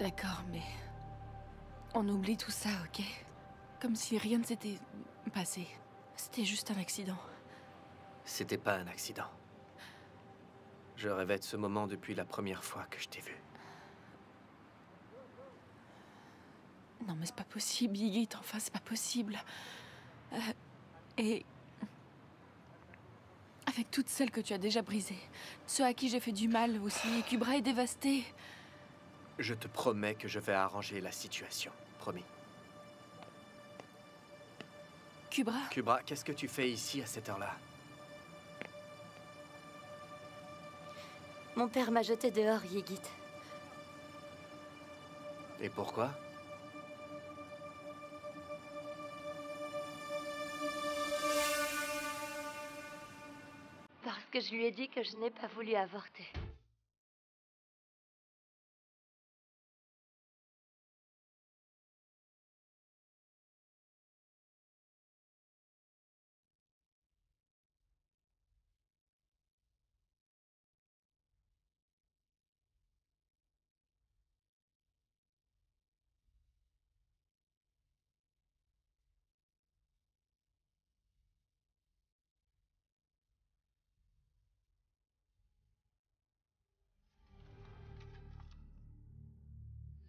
D'accord, mais... on oublie tout ça, ok? Comme si rien ne s'était passé. C'était juste un accident. C'était pas un accident. Je rêvais de ce moment depuis la première fois que je t'ai vu. Non mais c'est pas possible, Yigit, enfin c'est pas possible. Et... avec toutes celles que tu as déjà brisées, ceux à qui j'ai fait du mal aussi, et Kubra est dévastée. Je te promets que je vais arranger la situation. Promis. Kubra? Kubra, qu'est-ce que tu fais ici à cette heure-là? Mon père m'a jeté dehors, Yigit. Et pourquoi? Parce que je lui ai dit que je n'ai pas voulu avorter.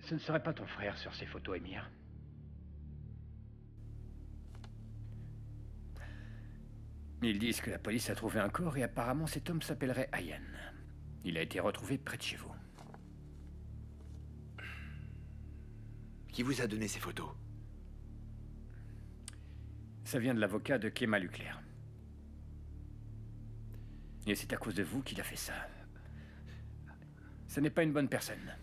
Ce ne serait pas ton frère sur ces photos, Émir? Ils disent que la police a trouvé un corps et apparemment cet homme s'appellerait Ayan. Il a été retrouvé près de chez vous. Qui vous a donné ces photos? Ça vient de l'avocat de Kemal Leclerc. Et c'est à cause de vous qu'il a fait ça. Ce n'est pas une bonne personne.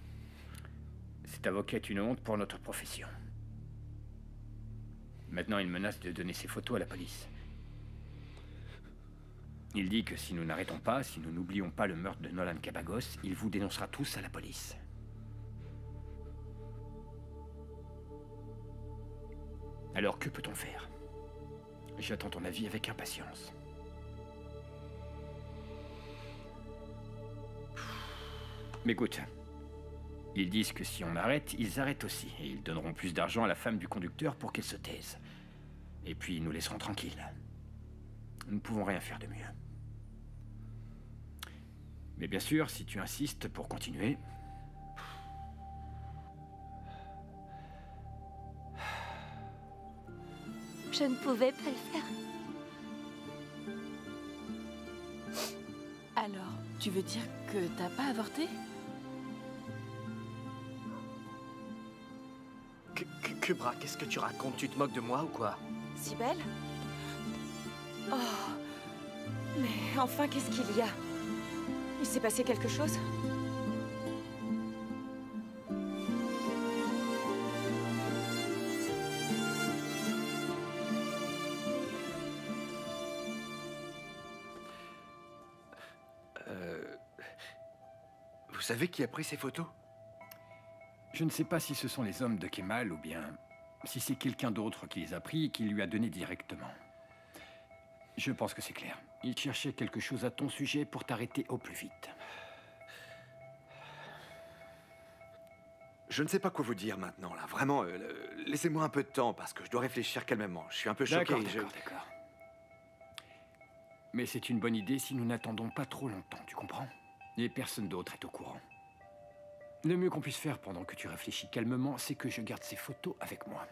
Cet avocat est une honte pour notre profession. Maintenant, il menace de donner ses photos à la police. Il dit que si nous n'arrêtons pas, si nous n'oublions pas le meurtre de Nolan Cabagos, il vous dénoncera tous à la police. Alors, que peut-on faire? J'attends ton avis avec impatience. Mais écoute, ils disent que si on arrête, ils arrêtent aussi. Et ils donneront plus d'argent à la femme du conducteur pour qu'elle se taise. Et puis ils nous laisseront tranquilles. Nous ne pouvons rien faire de mieux. Mais bien sûr, si tu insistes pour continuer... Je ne pouvais pas le faire. Alors, tu veux dire que t'as pas avorté? Kubra, qu'est-ce que tu racontes? Tu te moques de moi ou quoi? Si belle? Oh. Mais enfin, qu'est-ce qu'il y a? Il s'est passé quelque chose? Vous savez qui a pris ces photos? Je ne sais pas si ce sont les hommes de Kemal ou bien si c'est quelqu'un d'autre qui les a pris et qui lui a donné directement. Je pense que c'est clair. Il cherchait quelque chose à ton sujet pour t'arrêter au plus vite. Je ne sais pas quoi vous dire maintenant, là. Vraiment, laissez-moi un peu de temps, parce que je dois réfléchir calmement. Je suis un peu choqué. D'accord. Mais c'est une bonne idée si nous n'attendons pas trop longtemps, tu comprends? Et personne d'autre est au courant. Le mieux qu'on puisse faire pendant que tu réfléchis calmement, c'est que je garde ces photos avec moi.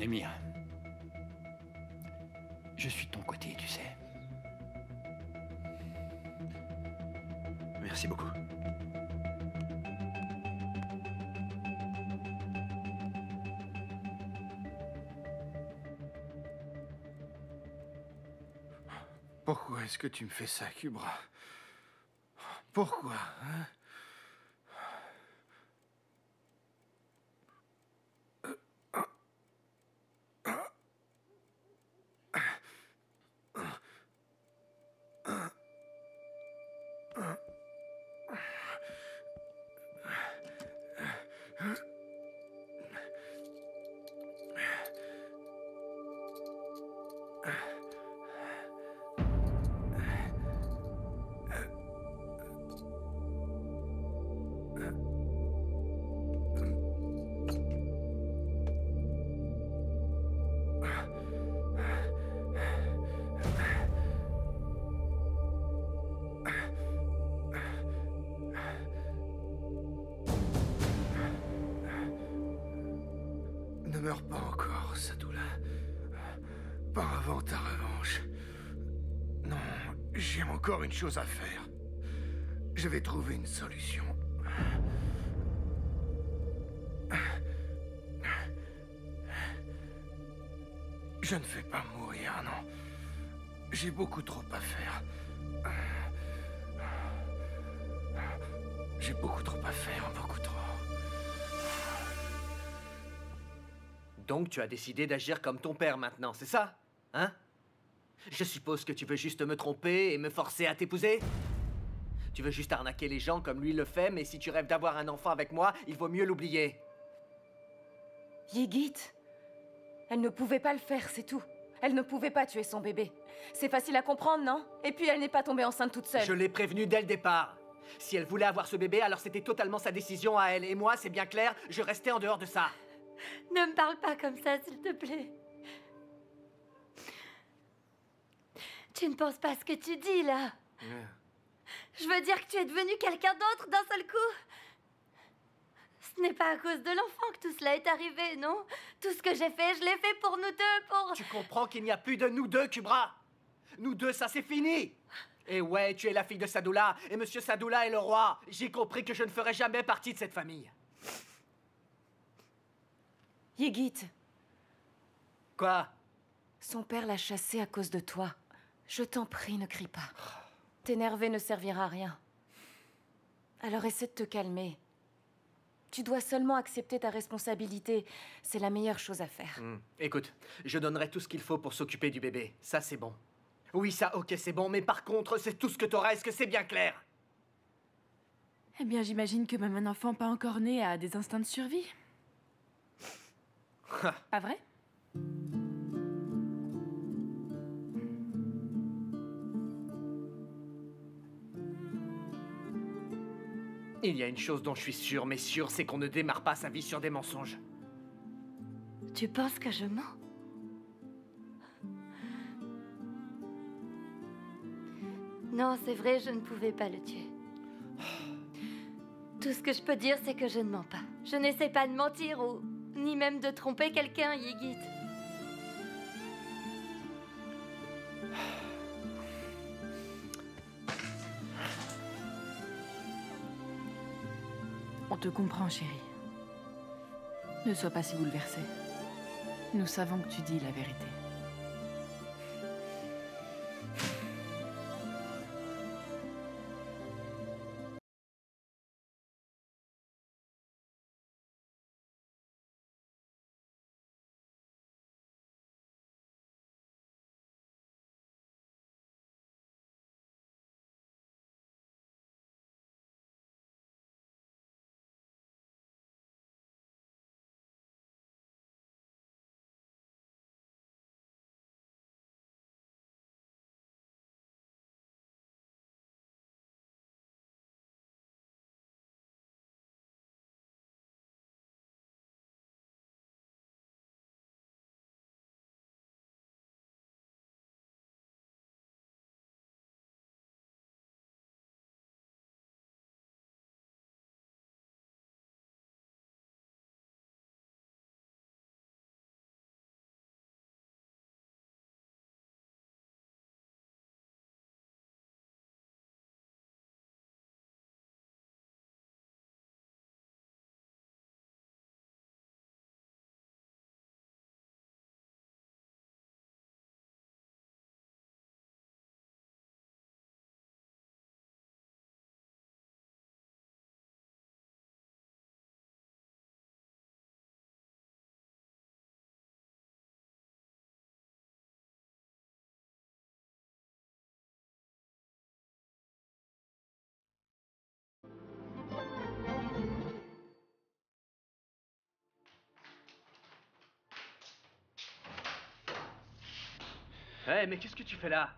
Émir, je suis de ton côté, tu sais. Merci beaucoup. Pourquoi est-ce que tu me fais ça, Kubra? Pourquoi, hein? meurs pas encore, Sadula. Pas avant ta revanche. Non, j'ai encore une chose à faire. Je vais trouver une solution. Je ne fais pas mourir, non. J'ai beaucoup trop à faire. J'ai beaucoup trop à faire, beaucoup trop. Donc tu as décidé d'agir comme ton père maintenant, c'est ça? Hein? Je suppose que tu veux juste me tromper et me forcer à t'épouser? Tu veux juste arnaquer les gens comme lui le fait, mais si tu rêves d'avoir un enfant avec moi, il vaut mieux l'oublier. Ygit, elle ne pouvait pas le faire, c'est tout. Elle ne pouvait pas tuer son bébé. C'est facile à comprendre, non? Et puis elle n'est pas tombée enceinte toute seule. Je l'ai prévenue dès le départ. Si elle voulait avoir ce bébé, alors c'était totalement sa décision à elle. Et moi, c'est bien clair, je restais en dehors de ça. Ne me parle pas comme ça, s'il te plaît. Tu ne penses pas à ce que tu dis, là. Je veux dire que tu es devenu quelqu'un d'autre d'un seul coup. Ce n'est pas à cause de l'enfant que tout cela est arrivé, non? Tout ce que j'ai fait, je l'ai fait pour nous deux, pour... Tu comprends qu'il n'y a plus de nous deux, Kubra? Nous deux, ça c'est fini. Et ouais, tu es la fille de Sadula, et Monsieur Sadula est le roi. J'ai compris que je ne ferai jamais partie de cette famille. Ygit, Quoi? son père l'a chassé à cause de toi. Je t'en prie, ne crie pas. T'énerver ne servira à rien. Alors essaie de te calmer. Tu dois seulement accepter ta responsabilité. C'est la meilleure chose à faire. Écoute, je donnerai tout ce qu'il faut pour s'occuper du bébé. Ça, c'est bon. Oui, ça, ok, c'est bon, mais par contre, c'est tout ce que t'auras. Est-ce que c'est bien clair? Eh bien, j'imagine que même un enfant pas encore né a des instincts de survie. Pas vrai? Il y a une chose dont je suis sûr, mais sûr, c'est qu'on ne démarre pas sa vie sur des mensonges. Tu penses que je mens? Non, c'est vrai, je ne pouvais pas le tuer. Tout ce que je peux dire, c'est que je ne mens pas. Je n'essaie pas de mentir ou... ni même de tromper quelqu'un, Ygit. On te comprend, chérie. Ne sois pas si bouleversée. Nous savons que tu dis la vérité. Hé, mais qu'est-ce que tu fais là?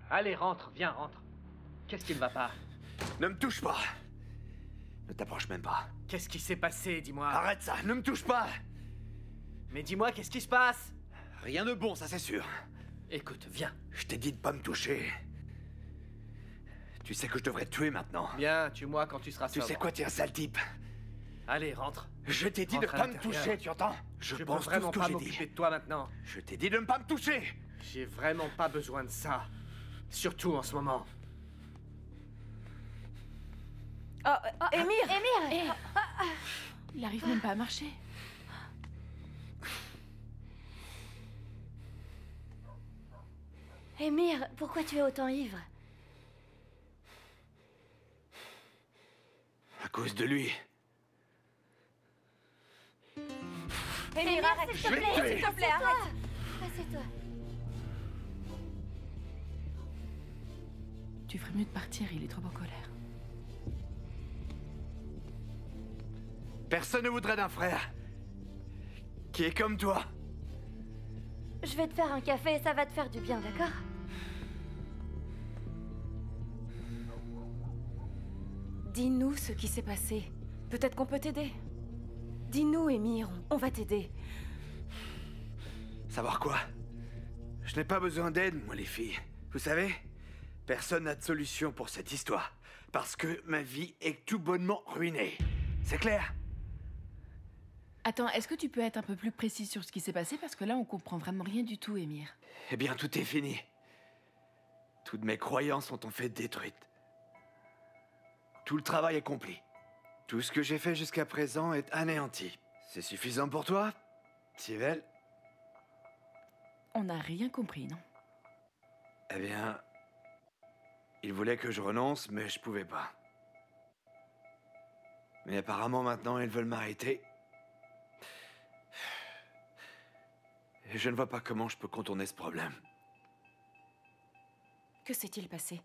Allez, rentre, viens, rentre. Qu'est-ce qui ne va pas? Ne me touche pas. Ne t'approche même pas. Qu'est-ce qui s'est passé, dis-moi? Arrête ça, ne me touche pas. Mais dis-moi, qu'est-ce qui se passe? Rien de bon, ça c'est sûr. Écoute, viens. Je t'ai dit de pas me toucher. Tu sais que je devrais te tuer maintenant. Bien, tue-moi quand tu seras Tu sobre. sais quoi, t'es un sale type. Allez, rentre. Je t'ai dit de Rentre à pas me l'intérieur. toucher, tu entends? Je Je peux pense tout vraiment ce que pas j'ai m'occuper dit. de toi maintenant. Je t'ai dit de ne pas me toucher. J'ai vraiment pas besoin de ça. Surtout en ce moment. Oh, Émir! Émir! Il arrive même pas à marcher. Émir, pourquoi tu es autant ivre? À cause de lui. Émir, arrête! s'il te vais plaît, te tuer. s'il te plaît, arrête! Assieds-toi. Tu ferais mieux de partir, il est trop en colère. Personne ne voudrait d'un frère qui est comme toi. Je vais te faire un café et ça va te faire du bien, d'accord? Dis-nous ce qui s'est passé. Peut-être qu'on peut t'aider. Dis-nous, Émir, on va t'aider. Savoir quoi? Je n'ai pas besoin d'aide, moi, les filles. Vous savez, personne n'a de solution pour cette histoire. Parce que ma vie est tout bonnement ruinée. C'est clair? Attends, est-ce que tu peux être un peu plus précis sur ce qui s'est passé? Parce que là, on comprend vraiment rien du tout, Émir. Eh bien, tout est fini. Toutes mes croyances ont en fait détruites. Tout le travail est accompli. Tout ce que j'ai fait jusqu'à présent est anéanti. C'est suffisant pour toi, Sibel? On n'a rien compris, non? Eh bien, ils voulaient que je renonce, mais je pouvais pas. Mais apparemment, maintenant, ils veulent m'arrêter. Et je ne vois pas comment je peux contourner ce problème. Que s'est-il passé?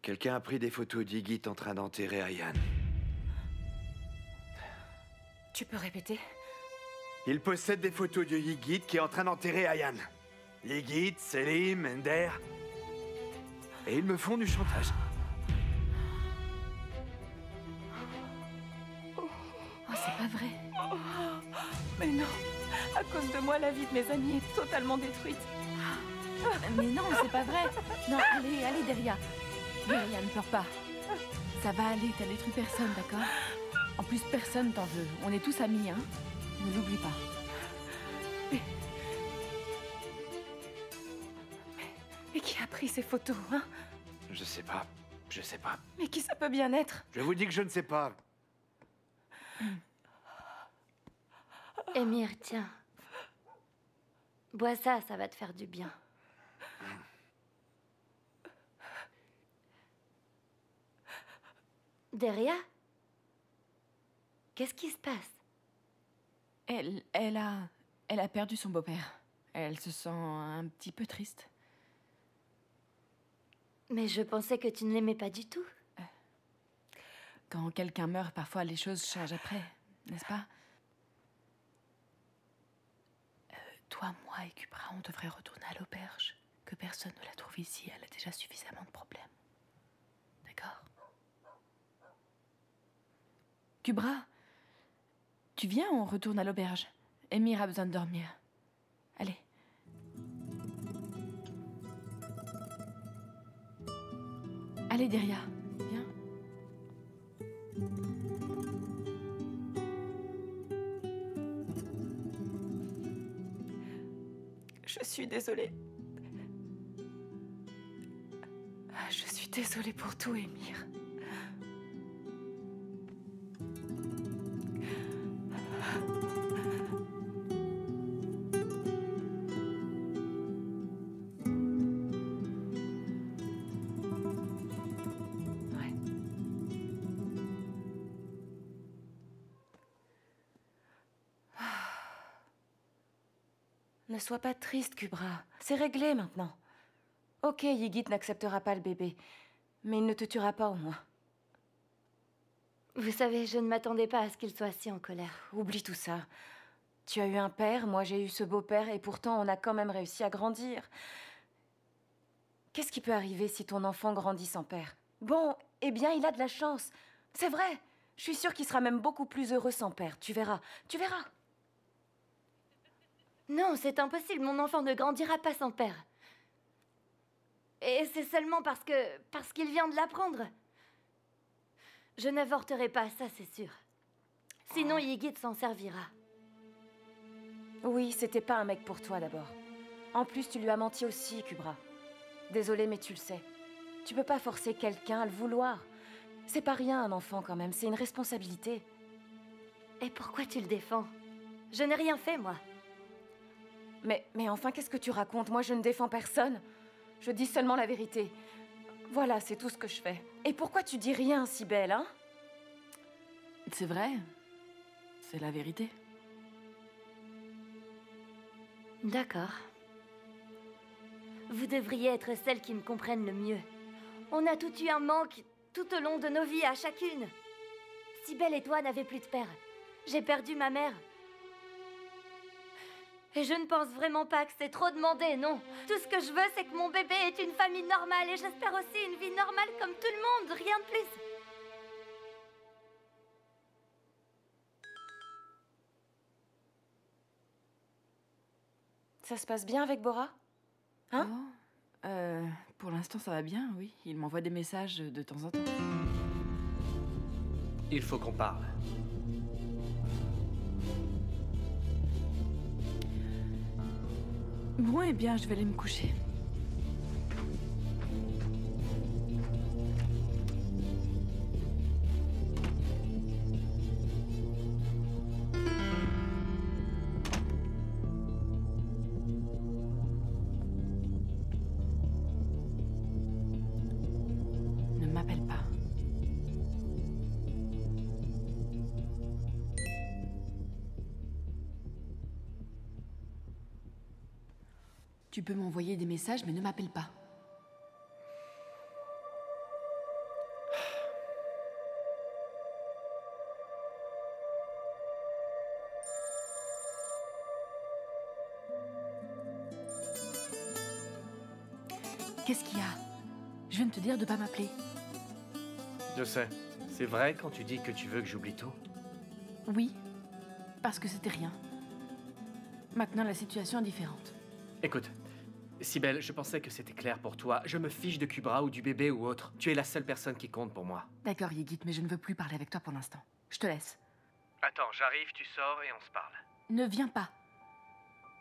Quelqu'un a pris des photos d'Ygit en train d'enterrer Ayan. Tu peux répéter? Il possède des photos de Ygit qui est en train d'enterrer Ayan. Ygit, Selim, Ender. Et ils me font du chantage. Oh, c'est pas vrai. Mais non! À cause de moi, la vie de mes amis est totalement détruite. Mais non, c'est pas vrai. Non, allez, allez, Deria. Deria, ne pleure pas. Ça va aller, t'as détruit personne, d'accord? En plus, personne t'en veut. On est tous amis, hein? Ne l'oublie pas. Mais qui a pris ces photos, hein? Je sais pas. Je sais pas. Mais qui ça peut bien être? Je vous dis que je ne sais pas. Émir, tiens. Bois ça, ça va te faire du bien. Deria? Qu'est-ce qui se passe? Elle a perdu son beau-père. Elle se sent un petit peu triste. Mais je pensais que tu ne l'aimais pas du tout. Quand quelqu'un meurt, parfois les choses changent après, n'est-ce pas? Toi, moi et Kubra, on devrait retourner à l'auberge. Que personne ne la trouve ici, elle a déjà suffisamment de problèmes. D'accord? Kubra, tu viens, on retourne à l'auberge. Émir a besoin de dormir. Allez. Allez, Deria, viens. Je suis désolée. Je suis désolée pour tout, Émir. Ouais. Ne sois pas triste, Kubra. C'est réglé maintenant. Ok, Ygit n'acceptera pas le bébé, mais il ne te tuera pas au moins. Vous savez, je ne m'attendais pas à ce qu'il soit si en colère. Oublie tout ça. Tu as eu un père, moi j'ai eu ce beau-père, et pourtant on a quand même réussi à grandir. Qu'est-ce qui peut arriver si ton enfant grandit sans père? Bon, eh bien il a de la chance. C'est vrai. Je suis sûre qu'il sera même beaucoup plus heureux sans père. Tu verras. Tu verras. Non, c'est impossible, mon enfant ne grandira pas sans père. Et c'est seulement parce qu'il vient de l'apprendre. Je n'avorterai pas, ça c'est sûr. Sinon, Yigit s'en servira. Oui, c'était pas un mec pour toi d'abord. En plus, tu lui as menti aussi, Kubra. Désolée, mais tu le sais. Tu peux pas forcer quelqu'un à le vouloir. C'est pas rien, un enfant, quand même. C'est une responsabilité. Et pourquoi tu le défends? Je n'ai rien fait, moi. Mais enfin, qu'est-ce que tu racontes? Moi, je ne défends personne. Je dis seulement la vérité. Voilà, c'est tout ce que je fais. Et pourquoi tu dis rien, si belle, hein? C'est vrai. C'est la vérité. D'accord. Vous devriez être celle qui me comprenne le mieux. On a tous eu un manque tout au long de nos vies, à chacune. Cybèle et toi n'avez plus de père. J'ai perdu ma mère. Et je ne pense vraiment pas que c'est trop demandé, non. Tout ce que je veux, c'est que mon bébé ait une famille normale. Et j'espère aussi une vie normale comme tout le monde, rien de plus. Ça se passe bien avec Bora? Hein? Oh, pour l'instant, ça va bien, oui. Il m'envoie des messages de temps en temps. Il faut qu'on parle. Bon, eh bien, je vais aller me coucher. Ne m'appelle pas. Tu peux m'envoyer des messages, mais ne m'appelle pas. Qu'est-ce qu'il y a? Je viens de te dire de pas m'appeler. Je sais. C'est vrai quand tu dis que tu veux que j'oublie tout? Oui, parce que c'était rien. Maintenant, la situation est différente. Écoute, Cybèle, je pensais que c'était clair pour toi. Je me fiche de Kubra ou du bébé ou autre. Tu es la seule personne qui compte pour moi. D'accord, Yigit, mais je ne veux plus parler avec toi pour l'instant. Je te laisse. Attends, j'arrive, tu sors et on se parle. Ne viens pas.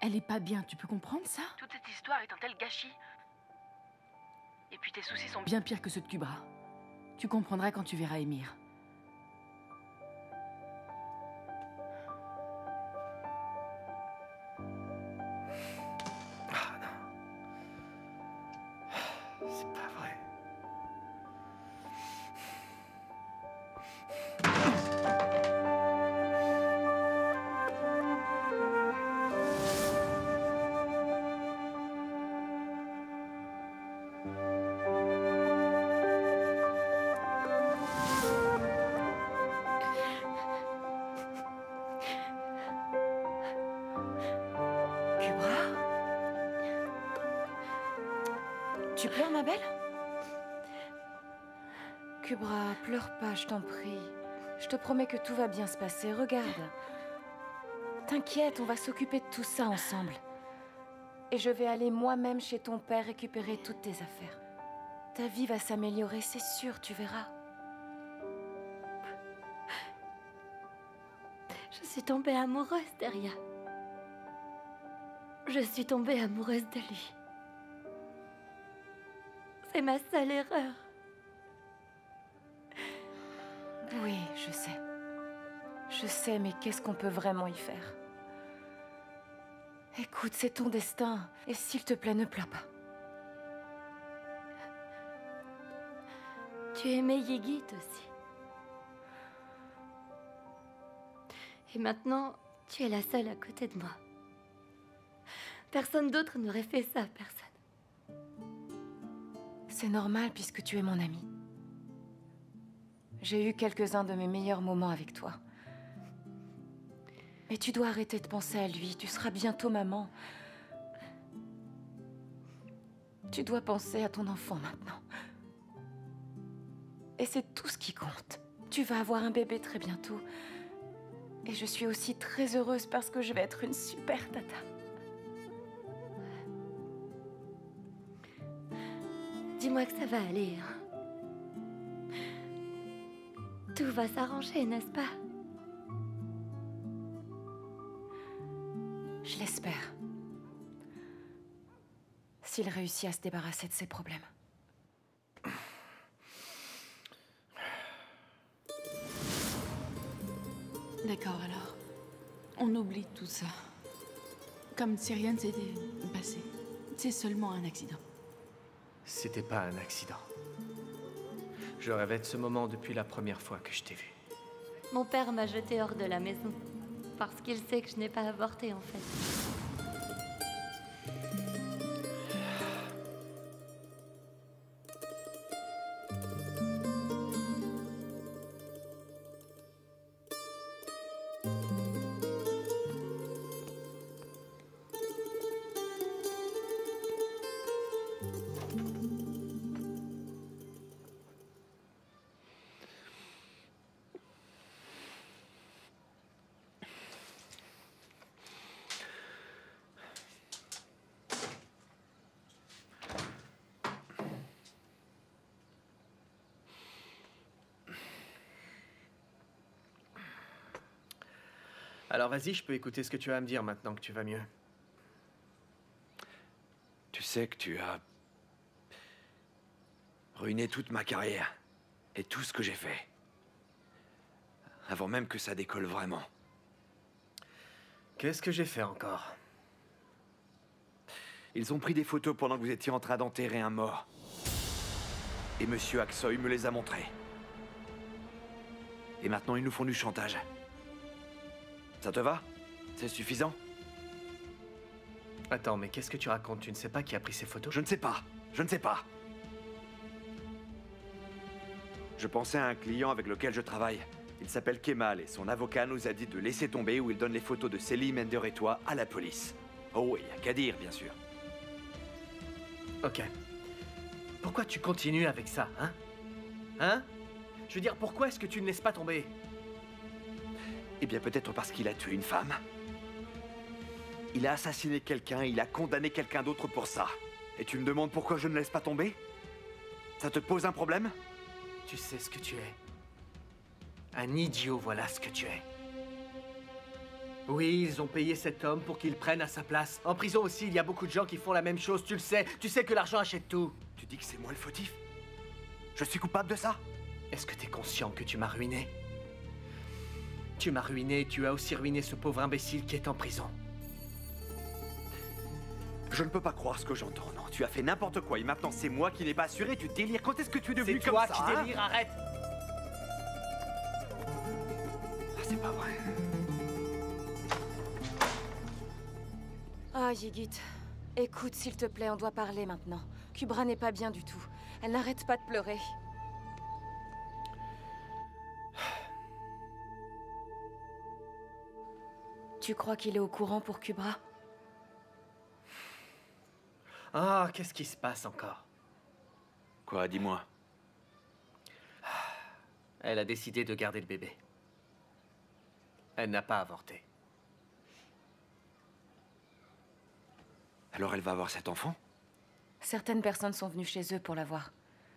Elle est pas bien, tu peux comprendre ça? Toute cette histoire est un tel gâchis. Et puis tes soucis sont bien pires que ceux de Kubra. Tu comprendras quand tu verras Émir. Ah non. C'est pas vrai. Tu pleures, ma belle? Kubra, pleure pas, je t'en prie. Je te promets que tout va bien se passer. Regarde. T'inquiète, on va s'occuper de tout ça ensemble. Et je vais aller moi-même chez ton père récupérer toutes tes affaires. Ta vie va s'améliorer, c'est sûr, tu verras. Je suis tombée amoureuse d'Eria. Je suis tombée amoureuse de lui. C'est ma seule erreur. Oui, je sais. Je sais, mais qu'est-ce qu'on peut vraiment y faire? Écoute, c'est ton destin. Et s'il te plaît, ne pleure pas. Tu aimais Yigit aussi. Et maintenant, tu es la seule à côté de moi. Personne d'autre n'aurait fait ça, personne. C'est normal puisque tu es mon ami. J'ai eu quelques-uns de mes meilleurs moments avec toi. Mais tu dois arrêter de penser à lui. Tu seras bientôt maman. Tu dois penser à ton enfant maintenant. Et c'est tout ce qui compte. Tu vas avoir un bébé très bientôt. Et je suis aussi très heureuse parce que je vais être une super tata. Dis-moi que ça va aller, hein. Tout va s'arranger, n'est-ce pas? Je l'espère. S'il réussit à se débarrasser de ses problèmes. D'accord, alors. On oublie tout ça. Comme si rien ne s'était passé. C'est seulement un accident. C'était pas un accident. Je rêvais de ce moment depuis la première fois que je t'ai vu. Mon père m'a jeté hors de la maison. Parce qu'il sait que je n'ai pas avorté, en fait. Alors vas-y, je peux écouter ce que tu as à me dire maintenant que tu vas mieux. Tu sais que tu as ruiné toute ma carrière et tout ce que j'ai fait. Avant même que ça décolle vraiment. Qu'est-ce que j'ai fait encore? Ils ont pris des photos pendant que vous étiez en train d'enterrer un mort. Et Monsieur Aksoy me les a montrées. Et maintenant, ils nous font du chantage. Ça te va? C'est suffisant? Attends, mais qu'est-ce que tu racontes? Tu ne sais pas qui a pris ces photos? Je ne sais pas. Je ne sais pas. Je pensais à un client avec lequel je travaille. Il s'appelle Kemal et son avocat nous a dit de laisser tomber où il donne les photos de Selim, Ender et toi à la police. Oh, il n'y a qu'à dire, bien sûr. Ok. Pourquoi tu continues avec ça, hein? Hein? Je veux dire, pourquoi est-ce que tu ne laisses pas tomber? Eh bien, peut-être parce qu'il a tué une femme. Il a assassiné quelqu'un, il a condamné quelqu'un d'autre pour ça. Et tu me demandes pourquoi je ne laisse pas tomber? Ça te pose un problème? Tu sais ce que tu es. Un idiot, voilà ce que tu es. Oui, ils ont payé cet homme pour qu'il prenne à sa place. En prison aussi, il y a beaucoup de gens qui font la même chose, tu le sais. Tu sais que l'argent achète tout. Tu dis que c'est moi le fautif? Je suis coupable de ça? Est-ce que t'es conscient que tu m'as ruiné? Tu m'as ruiné, tu as aussi ruiné ce pauvre imbécile qui est en prison. Je ne peux pas croire ce que j'entends, non. Tu as fait n'importe quoi et maintenant c'est moi qui n'ai pas assuré, tu délires. Quand est-ce que tu es devenu comme ça? C'est toi qui délires, arrête! Ah, c'est pas vrai. Ah, Yigit. Écoute, s'il te plaît, on doit parler maintenant. Kubra n'est pas bien du tout. Elle n'arrête pas de pleurer. Tu crois qu'il est au courant pour Kubra? Ah, qu'est-ce qui se passe encore? Quoi, dis-moi. Elle a décidé de garder le bébé. Elle n'a pas avorté. Alors elle va avoir cet enfant? Certaines personnes sont venues chez eux pour la voir.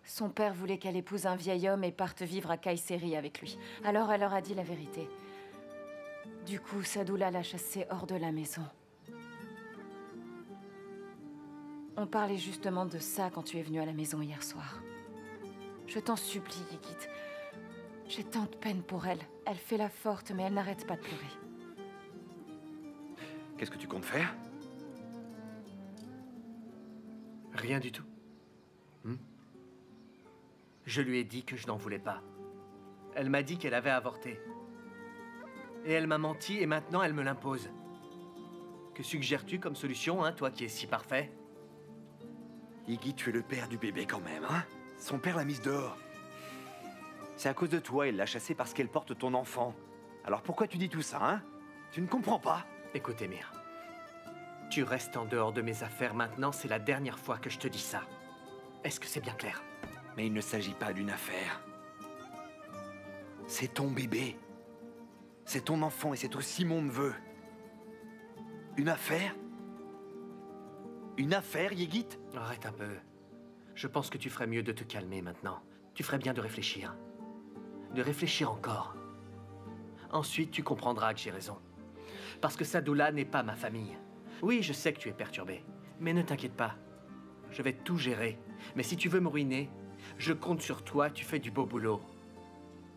Son père voulait qu'elle épouse un vieil homme et parte vivre à Kayseri avec lui. Alors elle leur a dit la vérité. Du coup, Sadoula l'a chassée hors de la maison. On parlait justement de ça quand tu es venu à la maison hier soir. Je t'en supplie, Yigit. J'ai tant de peine pour elle. Elle fait la forte, mais elle n'arrête pas de pleurer. Qu'est-ce que tu comptes faire? Rien du tout. Je lui ai dit que je n'en voulais pas. Elle m'a dit qu'elle avait avorté. Et elle m'a menti et maintenant elle me l'impose. Que suggères-tu comme solution, hein, toi qui es si parfait? Iggy, tu es le père du bébé quand même, hein? Son père l'a mise dehors. C'est à cause de toi, il l'a chassée parce qu'elle porte ton enfant. Alors pourquoi tu dis tout ça, hein? Tu ne comprends pas? Écoute, Emir. Tu restes en dehors de mes affaires maintenant, c'est la dernière fois que je te dis ça. Est-ce que c'est bien clair? Mais il ne s'agit pas d'une affaire. C'est ton bébé. C'est ton enfant et c'est aussi mon neveu. Une affaire? Une affaire, Yigit? Arrête un peu. Je pense que tu ferais mieux de te calmer maintenant. Tu ferais bien de réfléchir. de réfléchir encore. Ensuite, tu comprendras que j'ai raison. Parce que Sadullah n'est pas ma famille. Oui, je sais que tu es perturbé, mais ne t'inquiète pas. Je vais tout gérer. Mais si tu veux me ruiner, je compte sur toi, tu fais du beau boulot.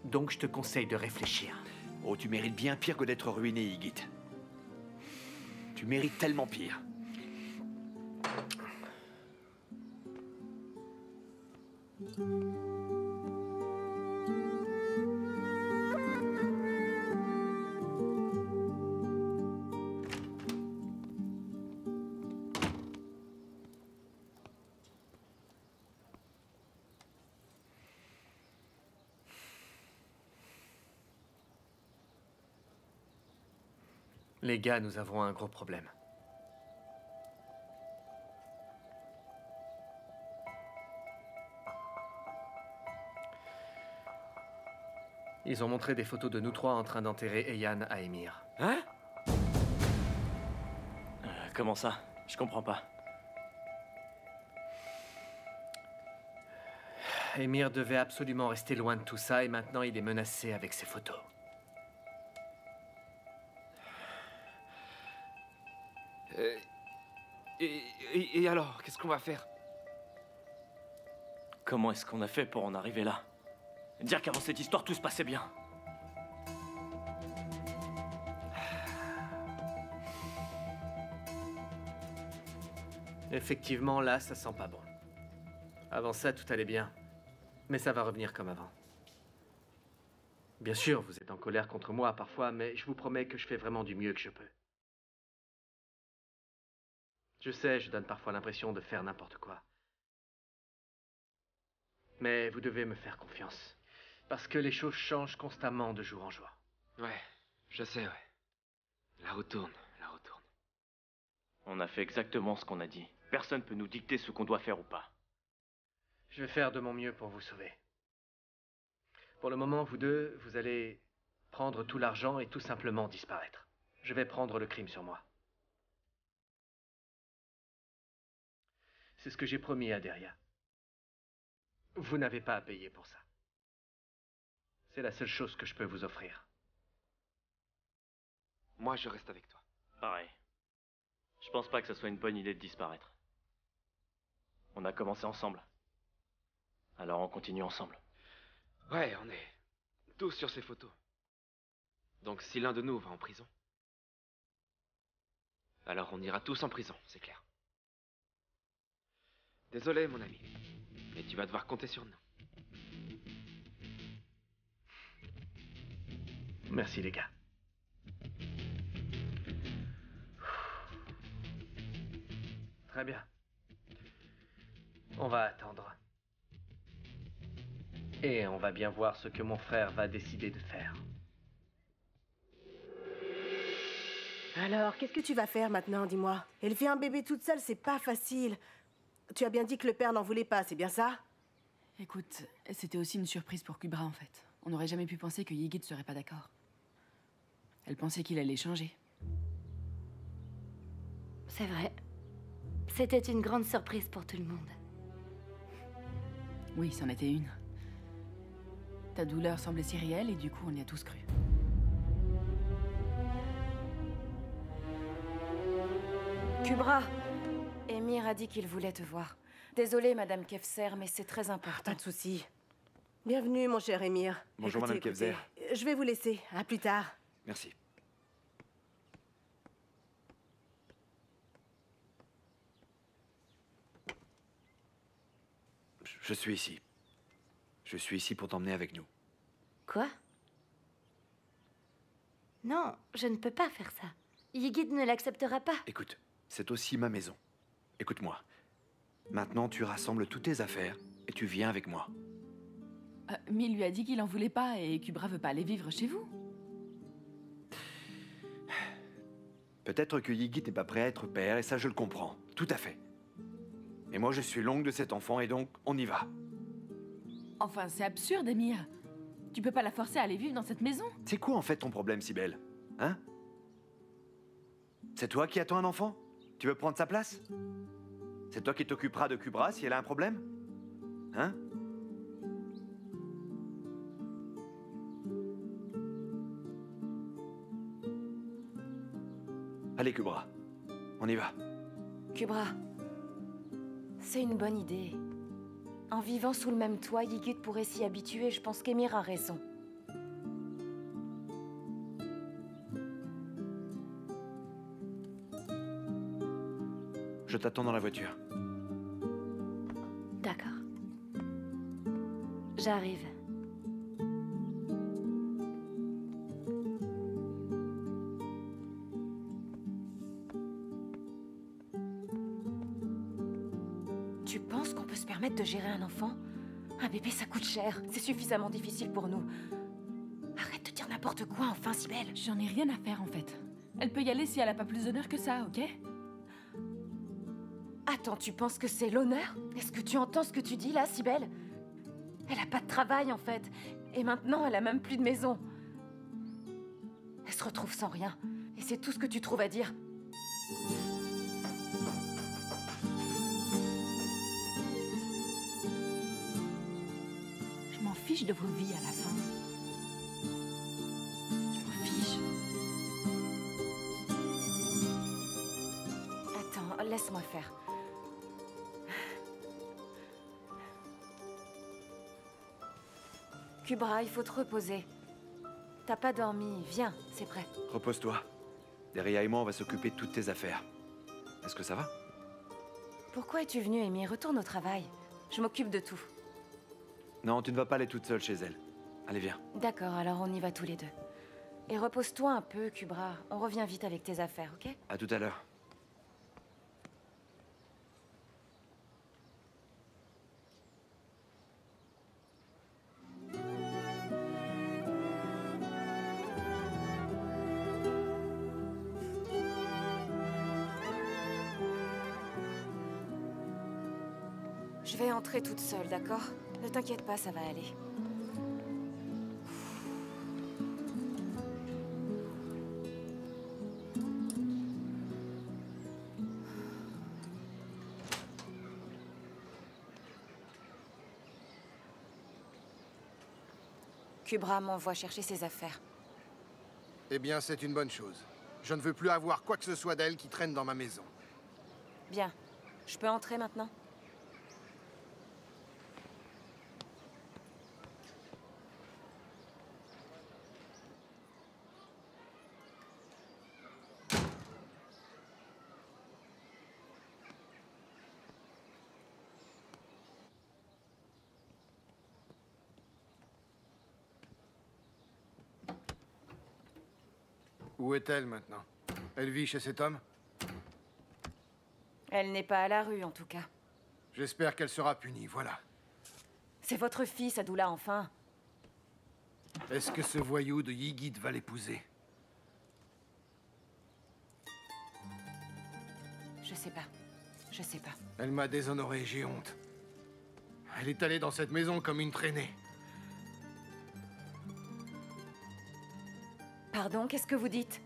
Donc je te conseille de réfléchir. Oh, tu mérites bien pire que d'être ruiné, Ygit. Tu mérites tellement pire. Les gars, nous avons un gros problème. Ils ont montré des photos de nous trois en train d'enterrer Eyane à Emir. Hein? Comment ça? Je comprends pas. Emir devait absolument rester loin de tout ça et maintenant il est menacé avec ses photos. Et alors, qu'est-ce qu'on va faire? Comment est-ce qu'on a fait pour en arriver là? Dire qu'avant cette histoire, tout se passait bien. Effectivement, là, ça sent pas bon. Avant ça, tout allait bien. Mais ça va revenir comme avant. Bien sûr, vous êtes en colère contre moi parfois, mais je vous promets que je fais vraiment du mieux que je peux. Je sais, je donne parfois l'impression de faire n'importe quoi. Mais vous devez me faire confiance. Parce que les choses changent constamment de jour en jour. Ouais, je sais, ouais. La roue tourne, la roue tourne. On a fait exactement ce qu'on a dit. Personne peut nous dicter ce qu'on doit faire ou pas. Je vais faire de mon mieux pour vous sauver. Pour le moment, vous deux, vous allez prendre tout l'argent et tout simplement disparaître. Je vais prendre le crime sur moi. C'est ce que j'ai promis à Deria. Vous n'avez pas à payer pour ça. C'est la seule chose que je peux vous offrir. Moi, je reste avec toi. Pareil. Je pense pas que ce soit une bonne idée de disparaître. On a commencé ensemble. Alors on continue ensemble. Ouais, on est tous sur ces photos. Donc si l'un de nous va en prison, alors on ira tous en prison, c'est clair. Désolé, mon ami, mais tu vas devoir compter sur nous. Merci les gars. Très bien. On va attendre. Et on va bien voir ce que mon frère va décider de faire. Alors, qu'est-ce que tu vas faire maintenant, dis-moi? Élever un bébé toute seule, c'est pas facile. Tu as bien dit que le père n'en voulait pas, c'est bien ça? Écoute, c'était aussi une surprise pour Kubra, en fait. On n'aurait jamais pu penser que Ygit serait pas d'accord. Elle pensait qu'il allait changer. C'est vrai. C'était une grande surprise pour tout le monde. Oui, c'en était une. Ta douleur semblait si réelle et du coup, on y a tous cru. Kubra, Emir a dit qu'il voulait te voir. Désolée, Madame Kefser, mais c'est très important. Pas de souci. Bienvenue, mon cher Emir. Bonjour, Madame Kefser. Je vais vous laisser. À plus tard. Merci. Je suis ici. Je suis ici pour t'emmener avec nous. Quoi? Non, je ne peux pas faire ça. Ygit ne l'acceptera pas. Écoute, c'est aussi ma maison. Écoute-moi. Maintenant, tu rassembles toutes tes affaires et tu viens avec moi. Mil lui a dit qu'il en voulait pas et Kubra veut pas aller vivre chez vous. Peut-être que Ygit n'est pas prêt à être père et ça, je le comprends. Tout à fait. Mais moi, je suis l'oncle de cet enfant et donc, on y va. Enfin, c'est absurde, Emir. Tu peux pas la forcer à aller vivre dans cette maison. C'est quoi en fait ton problème, Sibel? Hein? C'est toi qui attends un enfant? Tu veux prendre sa place? C'est toi qui t'occuperas de Kubra si elle a un problème? Hein? Allez, Kubra. On y va. Kubra, c'est une bonne idée. En vivant sous le même toit, Yigit pourrait s'y habituer. Je pense qu'Emir a raison. Je t'attends dans la voiture. D'accord. J'arrive. Tu penses qu'on peut se permettre de gérer un enfant? Un bébé, ça coûte cher. C'est suffisamment difficile pour nous. Arrête de dire n'importe quoi, enfin, Cybèle. J'en ai rien à faire, en fait. Elle peut y aller si elle a pas plus d'honneur que ça, ok? Attends, tu penses que c'est l'honneur? Est-ce que tu entends ce que tu dis, là, Cybèle? Elle a pas de travail, en fait. Et maintenant, elle a même plus de maison. Elle se retrouve sans rien. Et c'est tout ce que tu trouves à dire. Je m'en fiche de vos vies à la fin. Je m'en fiche. Attends, laisse-moi faire. Kubra, il faut te reposer. T'as pas dormi. Viens, c'est prêt. Repose-toi. Deria et moi, on va s'occuper de toutes tes affaires. Est-ce que ça va? Pourquoi es-tu venue, Amy? Retourne au travail. Je m'occupe de tout. Non, tu ne vas pas aller toute seule chez elle. Allez, viens. D'accord, alors on y va tous les deux. Et repose-toi un peu, Kubra. On revient vite avec tes affaires, ok? À tout à l'heure. Je vais entrer toute seule, d'accord? Ne t'inquiète pas, ça va aller. Kubra m'envoie chercher ses affaires. Eh bien, c'est une bonne chose. Je ne veux plus avoir quoi que ce soit d'elle qui traîne dans ma maison. Bien. Je peux entrer maintenant? Où est-elle maintenant? Elle vit chez cet homme? Elle n'est pas à la rue, en tout cas. J'espère qu'elle sera punie, voilà. C'est votre fille, Sadoula, enfin. Est-ce que ce voyou de Yigit va l'épouser? Je sais pas. Je sais pas. Elle m'a déshonoré, j'ai honte. Elle est allée dans cette maison comme une traînée. Pardon, qu'est-ce que vous dites?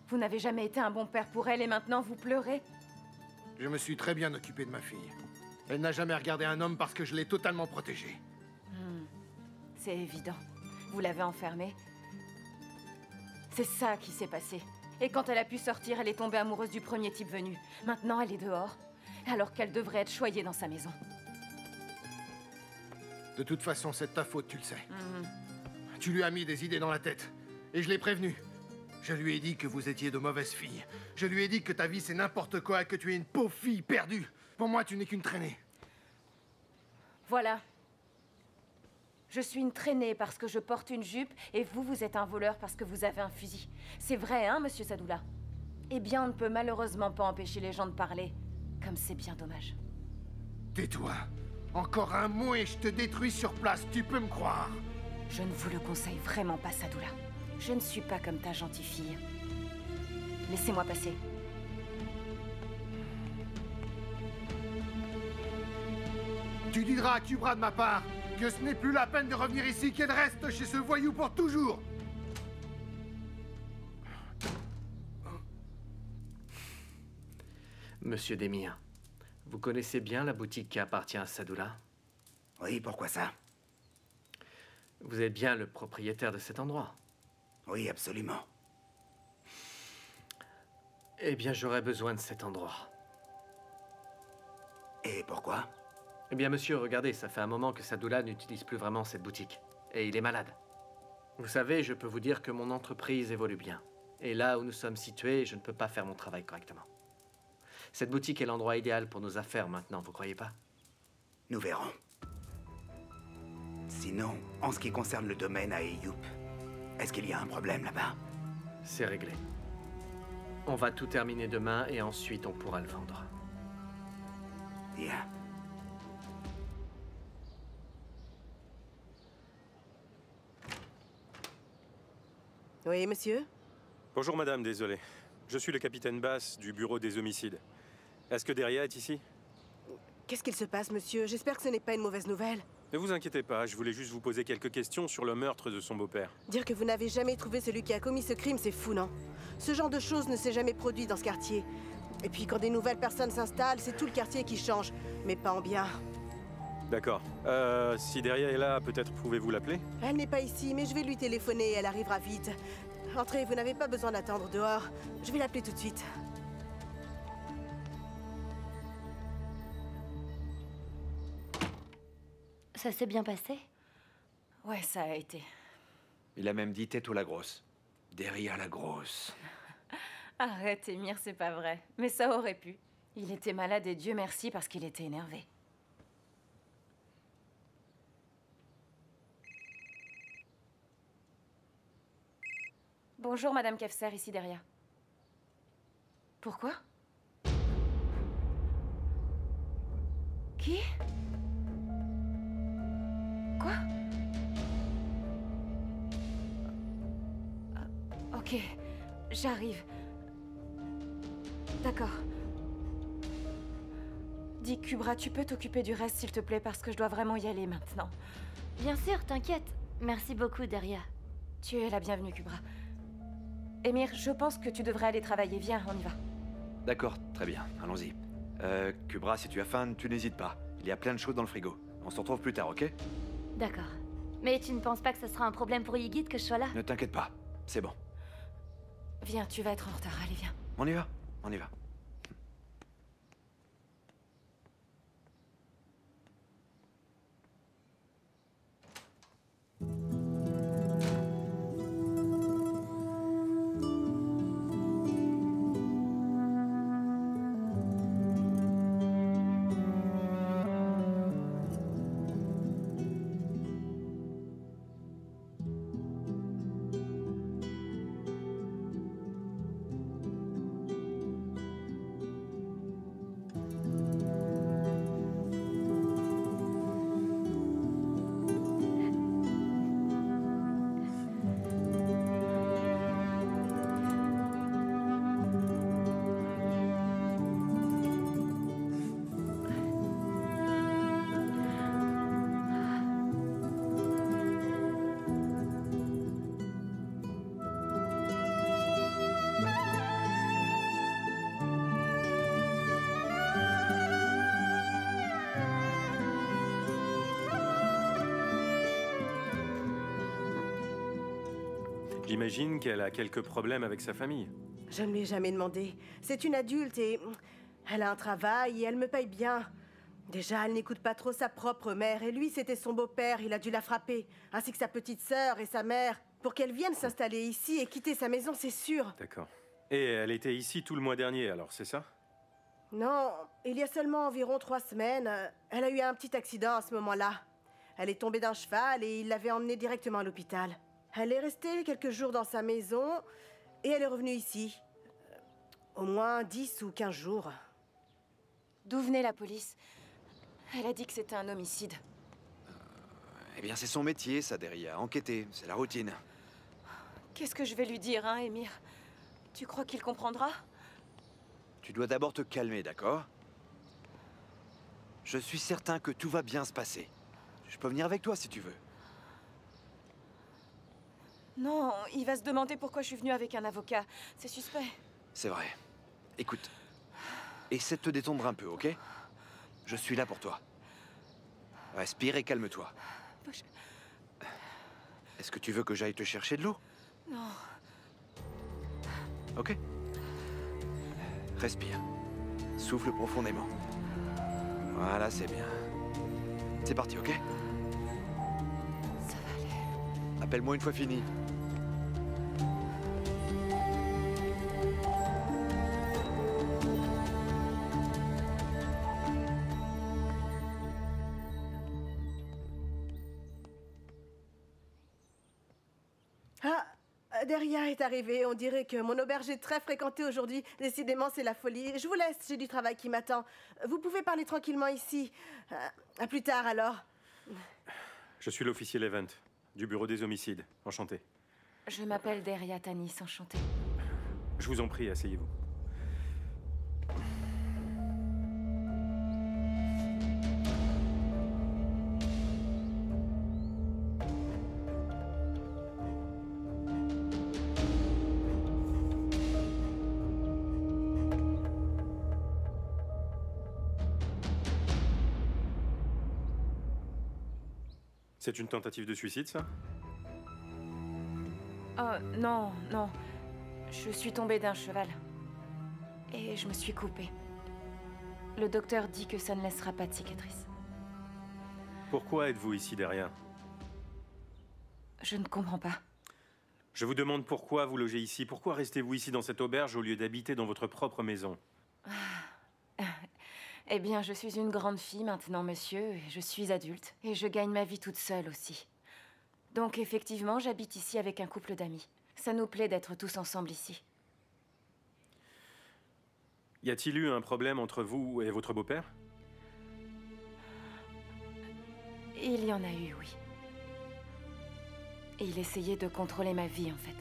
Vous n'avez jamais été un bon père pour elle et maintenant vous pleurez? Je me suis très bien occupé de ma fille. Elle n'a jamais regardé un homme parce que je l'ai totalement protégée. C'est évident. Vous l'avez enfermée. C'est ça qui s'est passé. Et quand elle a pu sortir, elle est tombée amoureuse du premier type venu. Maintenant, elle est dehors, alors qu'elle devrait être choyée dans sa maison. De toute façon, c'est de ta faute, tu le sais. Tu lui as mis des idées dans la tête. Et je l'ai prévenu. Je lui ai dit que vous étiez de mauvaises filles. Je lui ai dit que ta vie c'est n'importe quoi et que tu es une pauvre fille perdue. Pour moi, tu n'es qu'une traînée. Voilà. Je suis une traînée parce que je porte une jupe et vous, vous êtes un voleur parce que vous avez un fusil. C'est vrai, hein, monsieur Sadoula? Eh bien, on ne peut malheureusement pas empêcher les gens de parler. Comme c'est bien dommage. Tais-toi. Encore un mot et je te détruis sur place, tu peux me croire. Je ne vous le conseille vraiment pas, Sadoula. Je ne suis pas comme ta gentille fille. Laissez-moi passer. Tu diras à Kubra de ma part que ce n'est plus la peine de revenir ici, qu'elle reste chez ce voyou pour toujours. Monsieur Demir, vous connaissez bien la boutique qui appartient à Sadoula? Oui, pourquoi ça? Vous êtes bien le propriétaire de cet endroit? Oui, absolument. Eh bien, j'aurais besoin de cet endroit. Et pourquoi? Eh bien, monsieur, regardez, ça fait un moment que Sadullah n'utilise plus vraiment cette boutique. Et il est malade. Vous savez, je peux vous dire que mon entreprise évolue bien. Et là où nous sommes situés, je ne peux pas faire mon travail correctement. Cette boutique est l'endroit idéal pour nos affaires maintenant, vous croyez pas? Nous verrons. Sinon, en ce qui concerne le domaine à Eyüp, est-ce qu'il y a un problème là-bas? C'est réglé. On va tout terminer demain et ensuite on pourra le vendre. Bien. Oui, monsieur? Bonjour madame, désolé. Je suis le capitaine Bass du bureau des homicides. Est-ce que Deria est ici? Qu'est-ce qu'il se passe, monsieur? J'espère que ce n'est pas une mauvaise nouvelle. Ne vous inquiétez pas, je voulais juste vous poser quelques questions sur le meurtre de son beau-père. Dire que vous n'avez jamais trouvé celui qui a commis ce crime, c'est fou, non? Ce genre de choses ne s'est jamais produit dans ce quartier. Et puis quand des nouvelles personnes s'installent, c'est tout le quartier qui change, mais pas en bien. D'accord. Si Deria est là, peut-être pouvez-vous l'appeler? Elle n'est pas ici, mais je vais lui téléphoner, elle arrivera vite. Entrez, vous n'avez pas besoin d'attendre dehors. Je vais l'appeler tout de suite. Ça s'est bien passé? Ouais, ça a été. Il a même dit Teto la grosse. Deria la grosse. Arrête, Émir, c'est pas vrai. Mais ça aurait pu. Il était malade et Dieu merci parce qu'il était énervé. Bonjour, Madame Kefser, ici Deria. Pourquoi? Qui? Quoi? Ok, j'arrive. D'accord. Dis, Kubra, tu peux t'occuper du reste, s'il te plaît, parce que je dois vraiment y aller maintenant. Bien sûr, t'inquiète. Merci beaucoup, Deria. Tu es la bienvenue, Kubra. Émir, je pense que tu devrais aller travailler. Viens, on y va. D'accord, très bien, allons-y. Kubra, si tu as faim, tu n'hésites pas. Il y a plein de choses dans le frigo. On se retrouve plus tard, ok? D'accord. Mais tu ne penses pas que ce sera un problème pour Yigit que je sois là? Ne t'inquiète pas, c'est bon. Viens, tu vas être en retard. Allez, viens. On y va, on y va. J'imagine qu'elle a quelques problèmes avec sa famille. Je ne lui ai jamais demandé. C'est une adulte et elle a un travail et elle me paye bien. Déjà, elle n'écoute pas trop sa propre mère et lui, c'était son beau-père, il a dû la frapper, ainsi que sa petite sœur et sa mère, pour qu'elle vienne s'installer ici et quitter sa maison, c'est sûr. D'accord. Et elle était ici tout le mois dernier, alors, c'est ça? Non, il y a seulement environ 3 semaines, elle a eu un petit accident à ce moment-là. Elle est tombée d'un cheval et il l'avait emmenée directement à l'hôpital. Elle est restée quelques jours dans sa maison et elle est revenue ici. Au moins 10 ou 15 jours. D'où venait la police? Elle a dit que c'était un homicide. Eh bien, c'est son métier, ça, Deria. Enquêter, c'est la routine. Qu'est-ce que je vais lui dire, hein, Émir? Tu crois qu'il comprendra? Tu dois d'abord te calmer, d'accord? Je suis certain que tout va bien se passer. Je peux venir avec toi si tu veux. Non, il va se demander pourquoi je suis venue avec un avocat. C'est suspect. C'est vrai. Écoute, essaie de te détendre un peu, ok? Je suis là pour toi. Respire et calme-toi. Est-ce que tu veux que j'aille te chercher de l'eau? Non. Ok. Respire. Souffle profondément. Voilà, c'est bien. C'est parti, ok? Ça va aller. Appelle-moi une fois fini. Ah, Deria est arrivée. On dirait que mon auberge est très fréquentée aujourd'hui. Décidément, c'est la folie. Je vous laisse, j'ai du travail qui m'attend. Vous pouvez parler tranquillement ici. À plus tard, alors. Je suis l'officier Levent, du bureau des homicides. Enchanté. Je m'appelle Deria Tanis, enchantée. Je vous en prie, asseyez-vous. C'est une tentative de suicide, ça? Oh, non, non. Je suis tombée d'un cheval. Et je me suis coupée. Le docteur dit que ça ne laissera pas de cicatrice. Pourquoi êtes-vous ici derrière? Je ne comprends pas. Je vous demande pourquoi vous logez ici. Pourquoi restez-vous ici dans cette auberge au lieu d'habiter dans votre propre maison? Eh bien, je suis une grande fille maintenant, monsieur, et je suis adulte. Et je gagne ma vie toute seule aussi. Donc, effectivement, j'habite ici avec un couple d'amis. Ça nous plaît d'être tous ensemble ici. Y a-t-il eu un problème entre vous et votre beau-père? Il y en a eu, oui. Et il essayait de contrôler ma vie, en fait.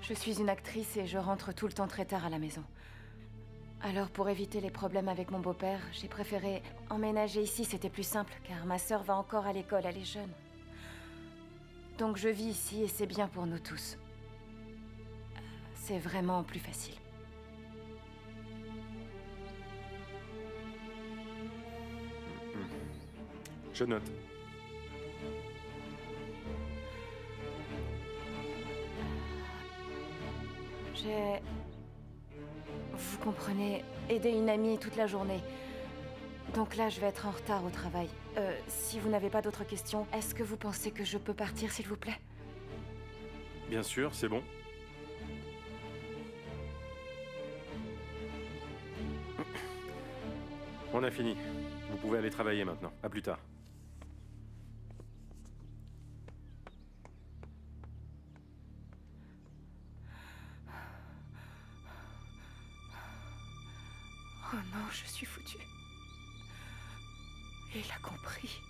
Je suis une actrice et je rentre tout le temps très tard à la maison. Alors, pour éviter les problèmes avec mon beau-père, j'ai préféré emménager ici, c'était plus simple, car ma sœur va encore à l'école, elle est jeune. Donc je vis ici et c'est bien pour nous tous. C'est vraiment plus facile. Je note. J'ai... Vous comprenez, aider une amie toute la journée. Donc là, je vais être en retard au travail. Si vous n'avez pas d'autres questions, est-ce que vous pensez que je peux partir, s'il vous plaît? Bien sûr, c'est bon. On a fini. Vous pouvez aller travailler maintenant. À plus tard. Oh non, je suis foutue. Et il a compris.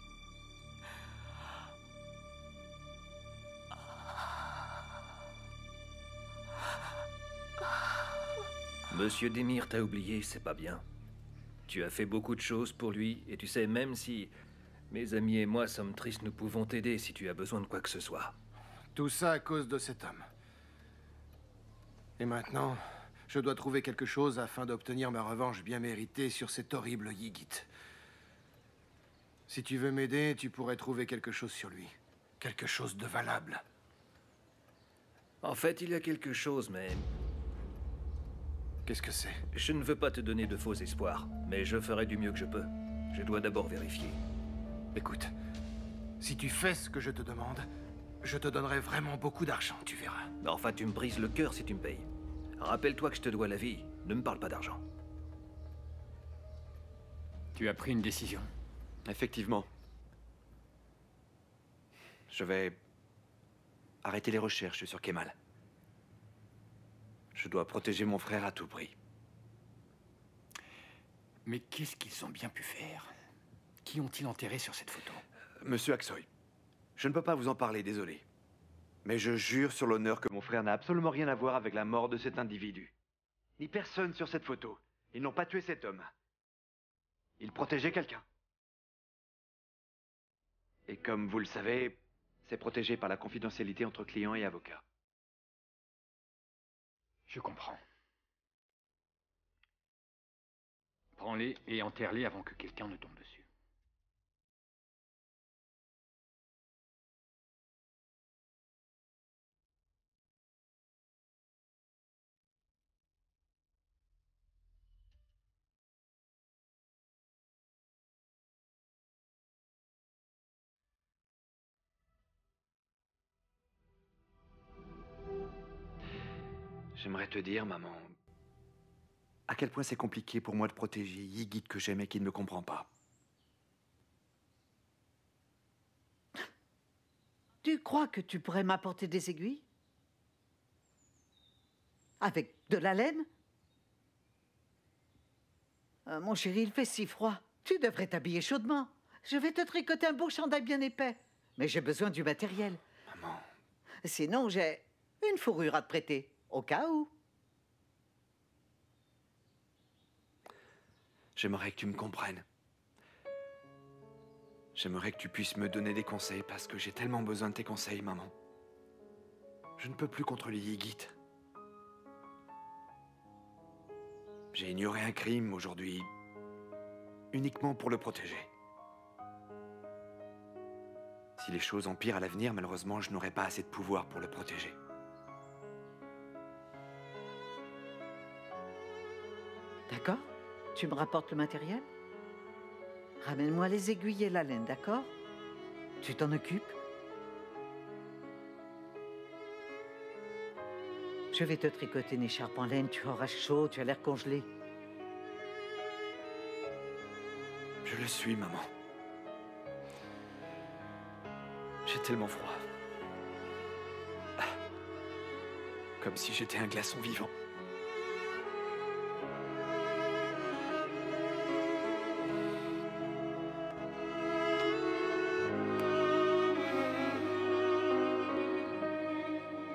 Monsieur Demir t'a oublié, c'est pas bien. Tu as fait beaucoup de choses pour lui, et tu sais, même si mes amis et moi sommes tristes, nous pouvons t'aider si tu as besoin de quoi que ce soit. Tout ça à cause de cet homme. Et maintenant, je dois trouver quelque chose afin d'obtenir ma revanche bien méritée sur cet horrible Yigit. Si tu veux m'aider, tu pourrais trouver quelque chose sur lui. Quelque chose de valable. En fait, il y a quelque chose, mais... Qu'est-ce que c'est? Je ne veux pas te donner de faux espoirs, mais je ferai du mieux que je peux. Je dois d'abord vérifier. Écoute, si tu fais ce que je te demande, je te donnerai vraiment beaucoup d'argent, tu verras. Enfin, tu me brises le cœur si tu me payes. Rappelle-toi que je te dois la vie. Ne me parle pas d'argent. Tu as pris une décision. Effectivement. Je vais arrêter les recherches sur Kemal. Je dois protéger mon frère à tout prix. Mais qu'est-ce qu'ils ont bien pu faire? Qui ont-ils enterré sur cette photo? Monsieur Aksoy, je ne peux pas vous en parler, désolé. Mais je jure sur l'honneur que mon frère n'a absolument rien à voir avec la mort de cet individu. Ni personne sur cette photo. Ils n'ont pas tué cet homme. Ils protégeaient quelqu'un. Et comme vous le savez, c'est protégé par la confidentialité entre clients et avocats. Je comprends. Prends-les et enterre-les avant que quelqu'un ne tombe dessus. J'aimerais te dire, maman, à quel point c'est compliqué pour moi de protéger Yigit que j'aime et qui ne me comprend pas. Tu crois que tu pourrais m'apporter des aiguilles? Avec de la laine? Mon chéri, il fait si froid. Tu devrais t'habiller chaudement. Je vais te tricoter un beau chandail bien épais. Mais j'ai besoin du matériel. Maman. Sinon, j'ai une fourrure à te prêter, au cas où. J'aimerais que tu me comprennes. J'aimerais que tu puisses me donner des conseils parce que j'ai tellement besoin de tes conseils, maman. Je ne peux plus contrôler Yigit. J'ai ignoré un crime aujourd'hui, uniquement pour le protéger. Si les choses empirent à l'avenir, malheureusement, je n'aurai pas assez de pouvoir pour le protéger. D'accord? Tu me rapportes le matériel? Ramène-moi les aiguilles et la laine, d'accord? Tu t'en occupes? Je vais te tricoter une écharpe en laine, tu auras chaud, tu as l'air congelé. Je le suis, maman. J'ai tellement froid. Comme si j'étais un glaçon vivant.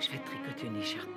Je vais te tricoter une écharpe.